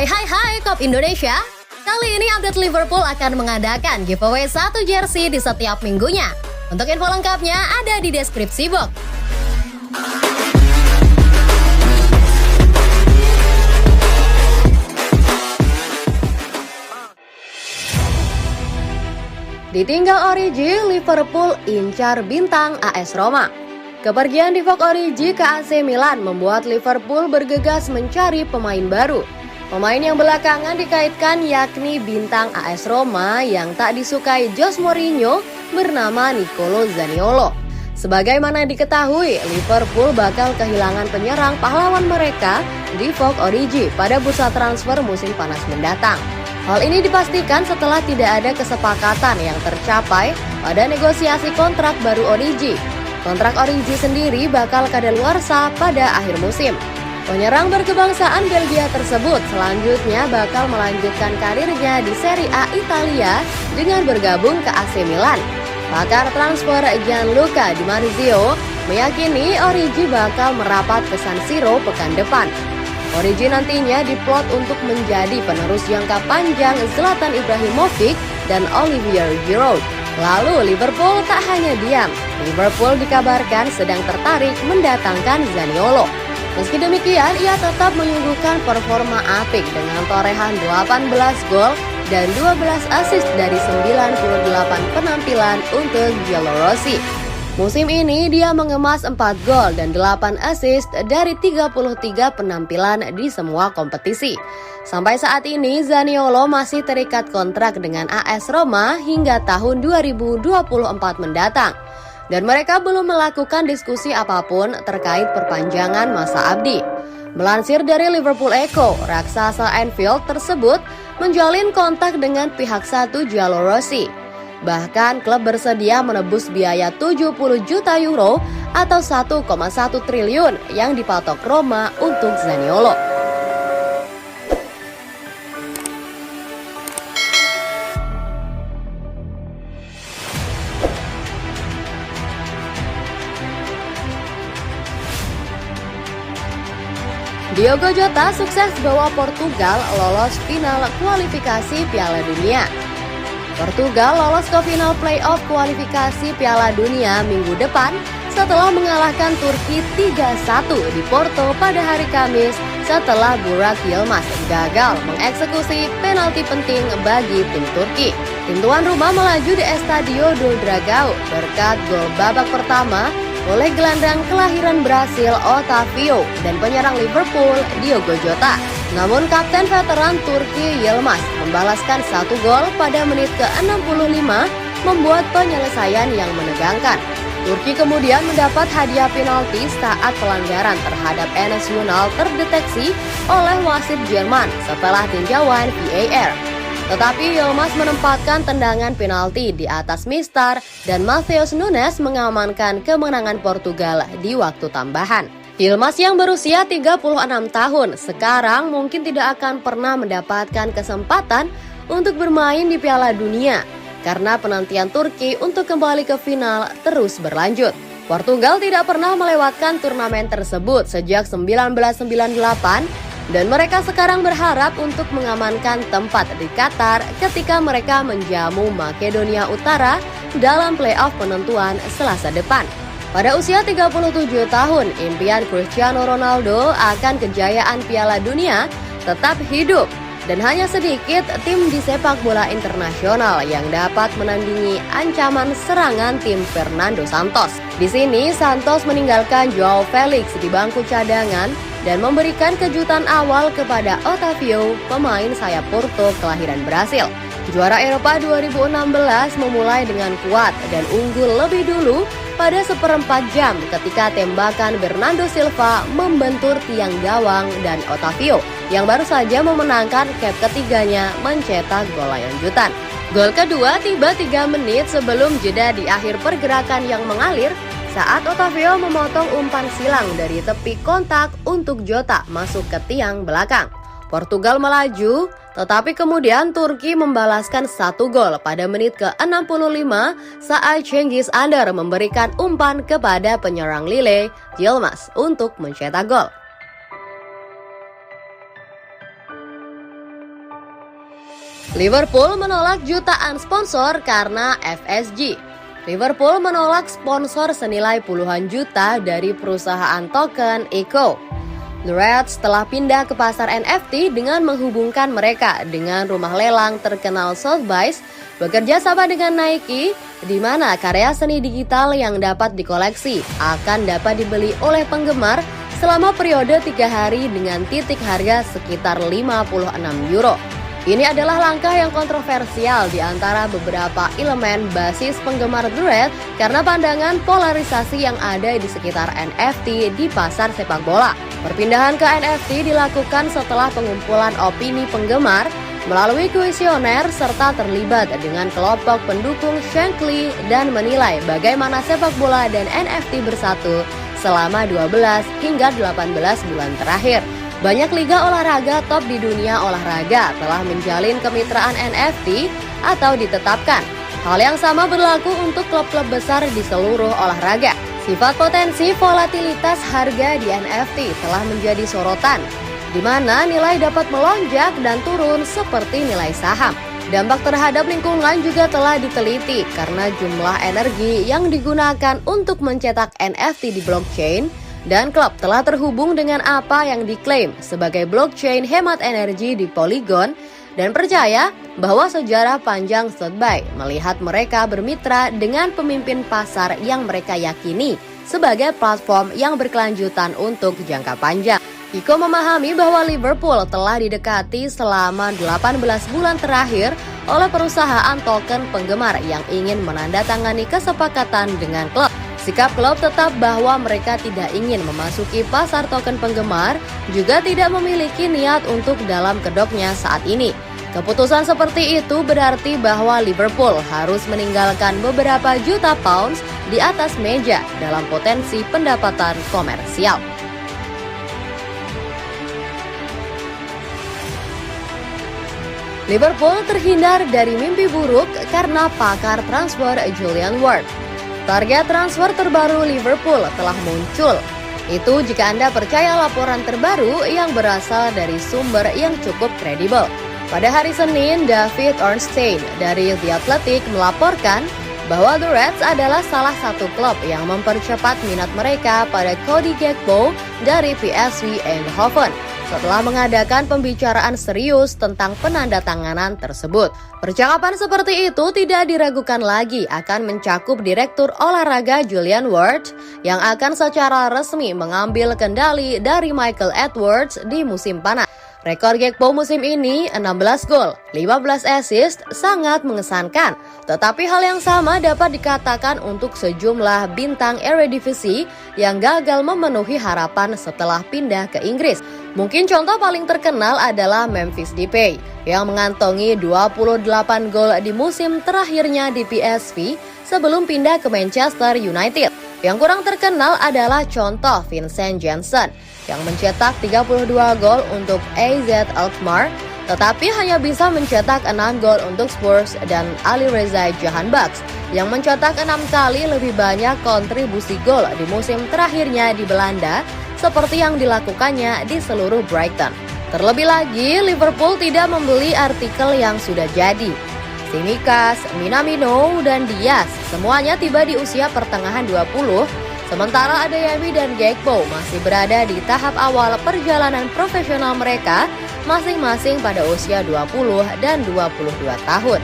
Hai Kop Indonesia. Kali ini update Liverpool akan mengadakan giveaway 1 jersey di setiap minggunya. Untuk info lengkapnya ada di deskripsi box. Ditinggal Origi, Liverpool incar bintang AS Roma. Kepergian Divock Origi ke AC Milan membuat Liverpool bergegas mencari pemain baru. Pemain yang belakangan dikaitkan yakni bintang AS Roma yang tak disukai Jose Mourinho bernama Nicolo Zaniolo. Sebagaimana diketahui, Liverpool bakal kehilangan penyerang pahlawan mereka, Divock Origi, pada bursa transfer musim panas mendatang. Hal ini dipastikan setelah tidak ada kesepakatan yang tercapai pada negosiasi kontrak baru Origi. Kontrak Origi sendiri bakal kadaluarsa pada akhir musim. Penyerang berkebangsaan Belgia tersebut selanjutnya bakal melanjutkan karirnya di Serie A Italia dengan bergabung ke AC Milan. Pakar transfer Gianluca Di Marzio meyakini Origi bakal merapat ke San Siro pekan depan. Origi nantinya diplot untuk menjadi penerus jangka panjang Zlatan Ibrahimovic dan Olivier Giroud. Lalu Liverpool tak hanya diam. Liverpool dikabarkan sedang tertarik mendatangkan Zaniolo. Meski demikian, ia tetap menyuguhkan performa apik dengan torehan 18 gol dan 12 assist dari 98 penampilan untuk Giallorossi. Musim ini dia mengemas 4 gol dan 8 assist dari 33 penampilan di semua kompetisi. Sampai saat ini Zaniolo masih terikat kontrak dengan AS Roma hingga tahun 2024 mendatang. Dan mereka belum melakukan diskusi apapun terkait perpanjangan masa abdi. Melansir dari Liverpool Echo, raksasa Anfield tersebut menjalin kontak dengan pihak satu Giallorossi. Bahkan klub bersedia menebus biaya 70 juta euro atau 1,1 triliun yang dipatok Roma untuk Zaniolo. Diogo Jota sukses bawa Portugal lolos final kualifikasi Piala Dunia. Portugal lolos ke final playoff kualifikasi Piala Dunia minggu depan setelah mengalahkan Turki 3-1 di Porto pada hari Kamis setelah Burak Yilmaz gagal mengeksekusi penalti penting bagi tim Turki. Tim tuan rumah melaju di Estadio do Dragão berkat gol babak pertama oleh gelandang kelahiran Brasil Otavio dan penyerang Liverpool Diogo Jota. Namun kapten veteran Turki Yilmaz membalaskan 1 gol pada menit ke-65 membuat penyelesaian yang menegangkan. Turki kemudian mendapat hadiah penalti saat pelanggaran terhadap Enes Ünal terdeteksi oleh wasit Jerman setelah tinjauan VAR. Tetapi Yilmaz menempatkan tendangan penalti di atas Mistar dan Matheus Nunes mengamankan kemenangan Portugal di waktu tambahan. Yilmaz yang berusia 36 tahun sekarang mungkin tidak akan pernah mendapatkan kesempatan untuk bermain di Piala Dunia karena penantian Turki untuk kembali ke final terus berlanjut. Portugal tidak pernah melewatkan turnamen tersebut sejak 1998 dan mereka sekarang berharap untuk mengamankan tempat di Qatar ketika mereka menjamu Makedonia Utara dalam playoff penentuan Selasa depan. Pada usia 37 tahun, impian Cristiano Ronaldo akan kejayaan Piala Dunia tetap hidup dan hanya sedikit tim di sepak bola internasional yang dapat menandingi ancaman serangan tim Fernando Santos. Di sini Santos meninggalkan Joao Felix di bangku cadangan dan memberikan kejutan awal kepada Otavio, pemain sayap Porto kelahiran Brasil. Juara Eropa 2016 memulai dengan kuat dan unggul lebih dulu pada seperempat jam ketika tembakan Bernardo Silva membentur tiang gawang dan Otavio yang baru saja memenangkan cap ketiganya mencetak gol lanjutan. Gol kedua tiba 3 menit sebelum jeda di akhir pergerakan yang mengalir saat Otavio memotong umpan silang dari tepi kontak untuk Jota masuk ke tiang belakang. Portugal melaju, tetapi kemudian Turki membalaskan 1 gol pada menit ke-65 saat Cengiz Under memberikan umpan kepada penyerang Lille, Yilmaz, untuk mencetak gol. Liverpool menolak jutaan sponsor karena FSG. Liverpool menolak sponsor senilai puluhan juta dari perusahaan token Echo. The Reds telah pindah ke pasar NFT dengan menghubungkan mereka dengan rumah lelang terkenal Sotheby's, bekerja sama dengan Nike, di mana karya seni digital yang dapat dikoleksi akan dapat dibeli oleh penggemar selama periode 3 hari dengan titik harga sekitar 56 euro. Ini adalah langkah yang kontroversial di antara beberapa elemen basis penggemar The Reds karena pandangan polarisasi yang ada di sekitar NFT di pasar sepak bola. Perpindahan ke NFT dilakukan setelah pengumpulan opini penggemar melalui kuesioner serta terlibat dengan kelompok pendukung Shankly dan menilai bagaimana sepak bola dan NFT bersatu selama 12 hingga 18 bulan terakhir. Banyak liga olahraga top di dunia olahraga telah menjalin kemitraan NFT atau ditetapkan. Hal yang sama berlaku untuk klub-klub besar di seluruh olahraga. Sifat potensi volatilitas harga di NFT telah menjadi sorotan, di mana nilai dapat melonjak dan turun seperti nilai saham. Dampak terhadap lingkungan juga telah diteliti karena jumlah energi yang digunakan untuk mencetak NFT di blockchain dan klub telah terhubung dengan apa yang diklaim sebagai blockchain hemat energi di Polygon dan percaya bahwa sejarah panjang Sotheby's melihat mereka bermitra dengan pemimpin pasar yang mereka yakini sebagai platform yang berkelanjutan untuk jangka panjang. Iko memahami bahwa Liverpool telah didekati selama 18 bulan terakhir oleh perusahaan token penggemar yang ingin menandatangani kesepakatan dengan klub. Sikap klub tetap bahwa mereka tidak ingin memasuki pasar token penggemar, juga tidak memiliki niat untuk dalam kedoknya saat ini. Keputusan seperti itu berarti bahwa Liverpool harus meninggalkan beberapa juta pounds di atas meja dalam potensi pendapatan komersial. Liverpool terhindar dari mimpi buruk karena pakar transfer Julian Ward. Target transfer terbaru Liverpool telah muncul. Itu jika Anda percaya laporan terbaru yang berasal dari sumber yang cukup kredibel. Pada hari Senin, David Ornstein dari The Athletic melaporkan bahwa The Reds adalah salah satu klub yang mempercepat minat mereka pada Cody Gakpo dari PSV Eindhoven setelah mengadakan pembicaraan serius tentang penandatanganan tersebut. Percakapan seperti itu tidak diragukan lagi akan mencakup Direktur Olahraga Julian Ward yang akan secara resmi mengambil kendali dari Michael Edwards di musim panas. Rekor Gakpo musim ini 16 gol, 15 assist sangat mengesankan. Tetapi hal yang sama dapat dikatakan untuk sejumlah bintang Eredivisie yang gagal memenuhi harapan setelah pindah ke Inggris. Mungkin contoh paling terkenal adalah Memphis Depay yang mengantongi 28 gol di musim terakhirnya di PSV sebelum pindah ke Manchester United. Yang kurang terkenal adalah contoh Vincent Janssen yang mencetak 32 gol untuk AZ Alkmaar, tetapi hanya bisa mencetak 6 gol untuk Spurs, dan Alireza Jahanbakhsh yang mencetak 6 kali lebih banyak kontribusi gol di musim terakhirnya di Belanda seperti yang dilakukannya di seluruh Brighton. Terlebih lagi, Liverpool tidak membeli artikel yang sudah jadi. Tsimikas, Minamino, dan Diaz semuanya tiba di usia pertengahan 20, sementara Adeyemi dan Gakpo masih berada di tahap awal perjalanan profesional mereka masing-masing pada usia 20 dan 22 tahun.